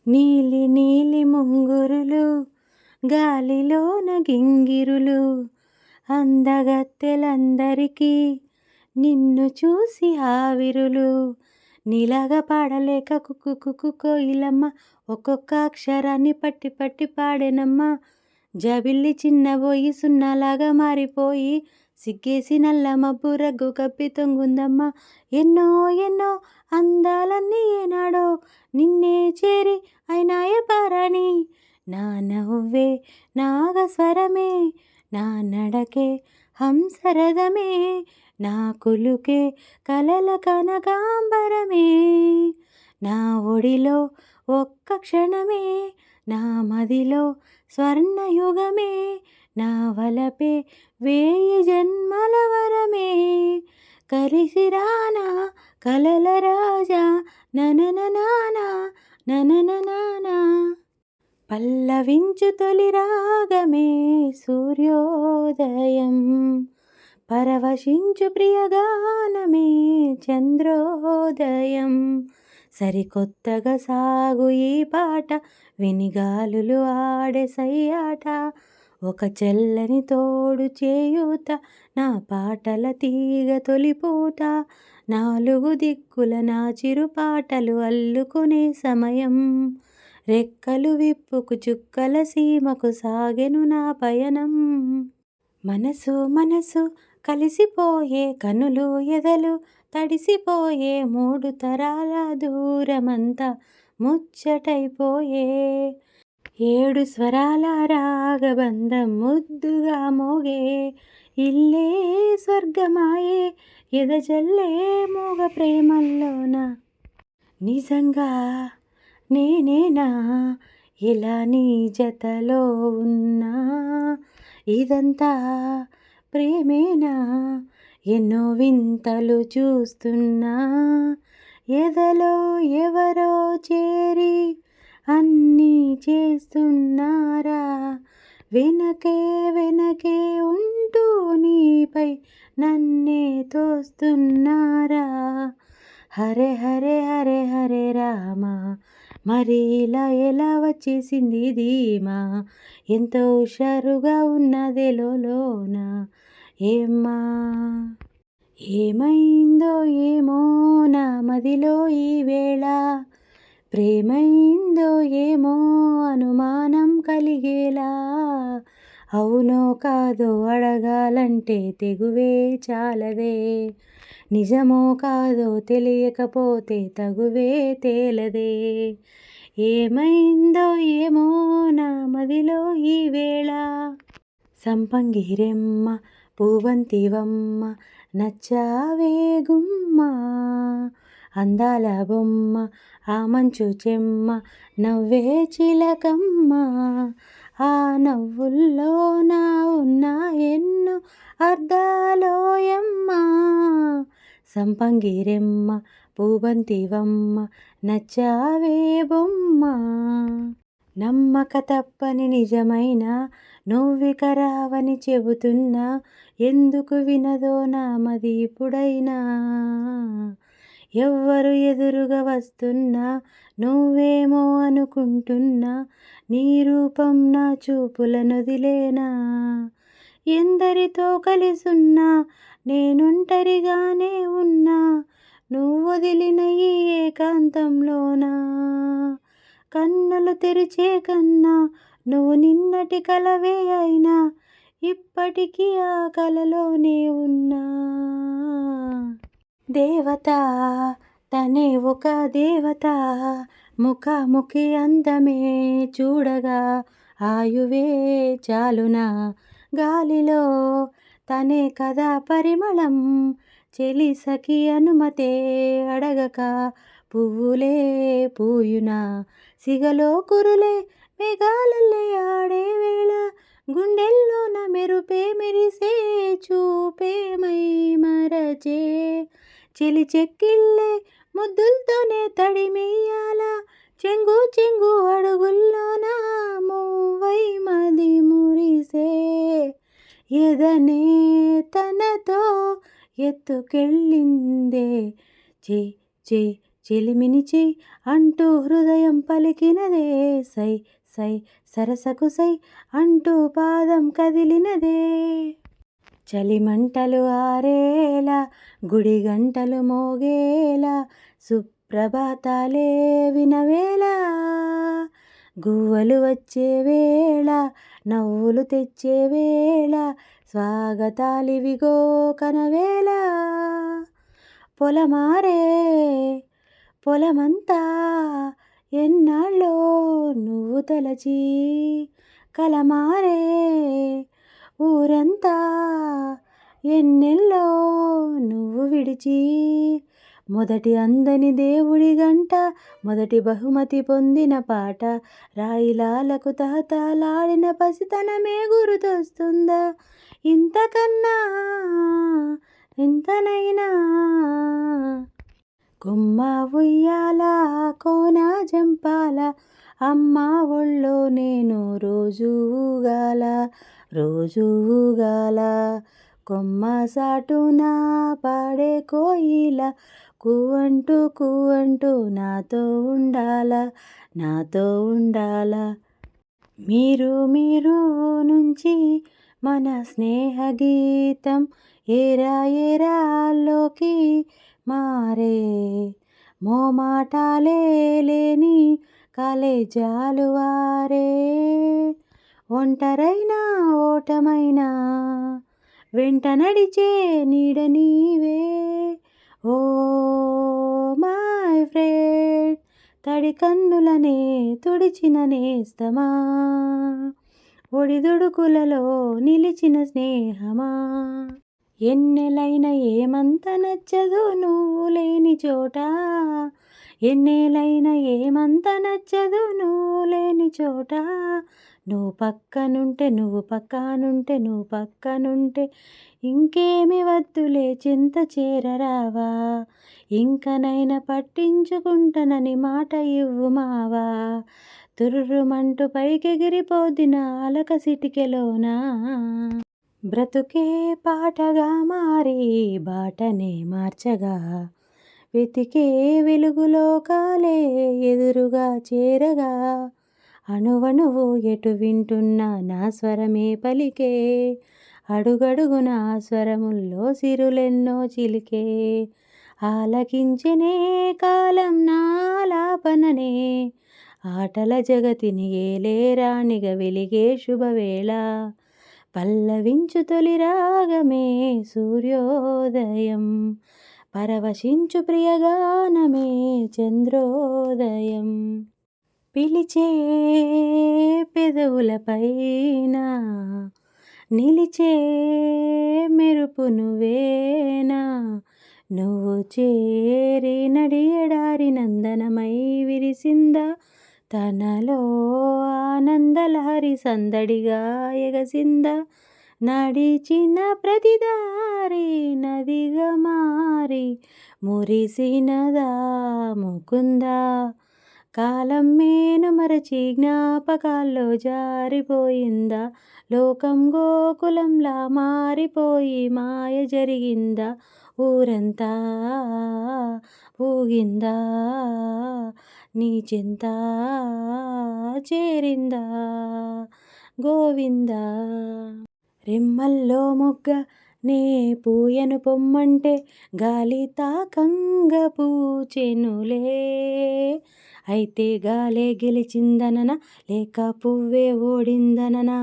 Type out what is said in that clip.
నీలి నీలి ముంగురులు గాలిలోన గింగిరులు అందగత్తెలందరికీ నిన్ను చూసి ఆవిరులు నీలాగ పాడలేక కుక్కు కోయిలమ్మ ఒక్కొక్క అక్షరాన్ని పట్టి పట్టి పాడేనమ్మ జాబిల్లి చిన్నబోయి సున్నాలాగా మారిపోయి సిగ్గేసి నల్ల మబ్బు రగ్గు కప్పి తొంగుందమ్మ ఎన్నో ఎన్నో అందాలన్నీ ఏనాడో నిన్నే చేరి అయినాయ పారాణి నా నవ్వే నాగస్వరమే నా నడకే హంసరథమే నా కులుకే కలల కనకాంబరమే నా ఒడిలో ఒక్క క్షణమే నా మదిలో స్వర్ణయుగమే నా వలపే 1000 జన్మల వరమే కలిసిరానా కలల రాజా ననననానా ననననానా పల్లవించు తొలి రాగమే సూర్యోదయం పరవశించు ప్రియగానమే చంద్రోదయం సరికొత్తగా సాగు ఈ పాట వినిగాలులు ఆడే సయ్యాట ఒక చల్లని తోడు చేయూత నా పాటల తీగ తొలిపూట 4 దిక్కుల నా చిరు పాటలు అల్లుకునే సమయం రెక్కలు విప్పుకు చుక్కల సీమకు సాగెను నా పయనం మనసు మనసు కలిసిపోయే కనులు ఎదలు తడిసిపోయే 3 తరాల దూరమంతా ముచ్చటైపోయే 7 స్వరాల రాగబంధం ముద్దుగా మోగే ఇల్లే స్వర్గమాయే ఎదజల్లే మూగ ప్రేమల్లోన నిజంగా నేనేనా ఇలా నీ జతలో ఉన్నా ఇదంతా ప్రేమేనా ఎన్నో వింతలు చూస్తున్నా ఎదలో ఎవరో చేరి అన్నీ చేస్తున్నారా వెనకే వెనకే ఉంటూ నీపై నన్నే తోస్తున్నారా హరే హరే హరే హరే రామ మరి ఇలా ఎలా వచ్చేసింది ధీమా ఎంతో హుషారుగా ఉన్నదే లోన ఏమ్మా ఏమైందో ఏమో నా మదిలో ఈ వేళ ప్రేమైందో ఏమో అనుమానం కలిగేలా అవునో కాదో అడగాలంటే తెగువే చాలదే నిజమో కాదో తెలియకపోతే తగువే తేలదే ఏమైందో ఏమో నా మదిలో ఈ వేళ సంపంగిరెమ్మ పూవంతివమ్మ నచ్చావే గుమ్మ అందాల బొమ్మ ఆ మంచు చెమ్మ నవ్వే చిలకమ్మ ఆ నవ్వుల్లో నా ఉన్న ఎన్నో అర్ధాలోయమ్మ సంపంగిరెమ్మ పూవంతివమ్మ నచ్చావే బొమ్మ నమ్మక తప్పని నిజమైన నువ్విక రావని చెబుతున్నా ఎందుకు వినదో నా మది ఇప్పుడైనా ఎవ్వరు ఎదురుగా వస్తున్నా నువ్వేమో అనుకుంటున్నా నీ రూపం నా చూపులనొదిలేనా ఎందరితో కలిసున్నా నేనొంటరిగానే ఉన్నా నువ్వు వదిలిన ఈ ఏకాంతంలోనా కన్నులు తెరిచే కన్నా నువ్వు నిన్నటి కలవే అయినా ఇప్పటికీ ఆ కలలోనే ఉన్నా దేవత తనే ఒక దేవత ముఖాముఖి అందమే చూడగా ఆయువే చాలునా గాలిలో తనే కదా పరిమళం చెలి సఖి అనుమతే అడగక పువ్వులే పూయునా సిగలో కురులే మేఘాలల్లే ఆడే వేళ గుండెల్లోన మెరుపే మెరిసే చూపే మై మరచే చెలి చెక్కిళ్ళే ముద్దులతోనే తడిమెయ్యాల చెంగు చెంగు అడుగుల్లోన మూవై మది మురిసే ఎదనే తనతో ఎత్తుకెళ్ళిందే చే చే చెలిమిని చెయ్ అంటూ హృదయం పలికినదే, సై సై సరసకు సై అంటూ పాదం కదిలినదే. చలిమంటలు ఆరేలా గుడి గంటలు మోగేలా సుప్రభాతాలే వినవేళ. గువ్వలు వచ్చే వేళ నవ్వులు తెచ్చే వేళ స్వాగతాలివిగో కనవేళ. పొలమారే పొలమంతా ఎన్నాళ్ళో నువ్వు తలచి, కలమారే ఊరంతా ఎన్నెల్లో నువ్వు విడిచి. మొదటి అందని దేవుడి గంట, మొదటి బహుమతి పొందిన పాట, రాయిలాలకు తహతలాడిన పసితనమే గుర్తొస్తుందా? ఇంతకన్నా ఇంతనైనా. కొమ్మ ఉయ్యాల కోన జంపాల, అమ్మ ఒళ్ళో నేను రోజు ఊగాల రోజు ఊగాల. కొమ్మ సాటున పాడే కోయిల, కూవంటూ నాతో ఉండాల నాతో ఉండాల. మీరు నుంచి మన స్నేహ గీతం ఏరాల్లోకి మారే. మోమాటాలే లేని కాలేజాలు వారే. ఒంటరైనా ఓటమైనా వెంట నడిచే నీడ నీవే. ఓ మై ఫ్రెండ్, తడి కన్నులనే తుడిచిన నేస్తమా, ఒడిదుడుకులలో నిలిచిన స్నేహమా. ఎన్నెలైనా ఏమంత నచ్చదు నువ్వు లేని చోట, ఎన్నేలైనా ఏమంత నచ్చదు నువ్వు లేని చోట. నువ్వు పక్కనుంటే నువ్వు పక్కనుంటే ఇంకేమి వద్దులే చింత చేరరావా. ఇంకనైనా పట్టించుకుంటానని మాట ఇవ్వు మావా. తుర్రుమంటూ పైకెగిరిపోదిన అలక సిటికెలోనా. బ్రతుకే పాటగా మారి బాటనే మార్చగా, వెతికే వెలుగులోకాలే ఎదురుగా చేరగా. అణువణువు ఎటు వింటున్నా నా స్వరమే పలికే, అడుగడుగున స్వరముల్లో సిరులెన్నో చిలికే. ఆలకించెనే కాలం నాలాపననే, ఆటల జగతిని ఏలే రాణిగా వెలిగే శుభవేళ. పల్లవించు తొలి రాగమే సూర్యోదయం, పరవశించు ప్రియగానమే చంద్రోదయం. పిలిచే పెదవులపైన నిలిచే మెరుపు నువ్వేనా. నువ్వు చేరి నడి ఎడారి నందనమై విరిసిందా, తనలో ఆనందలహరి సందడిగా ఎగసిందా. నడిచిన ప్రతిదారి నదిగా మారి మురిసినదా ముకుందా. కాలం మేను మరచి జ్ఞాపకాల్లో జారిపోయిందా, లోకం గోకులంలా మారిపోయి మాయ జరిగిందా. ఊరంతా ఊగిందా, నీ చెంత చేరిందా గోవిందా. రెమ్మల్లో మొగ్గ నే పూయను పొమ్మంటే, గాలి తాకంగా పూచెనులే. అయితే గాలే గెలిచిందననా లేక పువ్వే ఓడిందననా.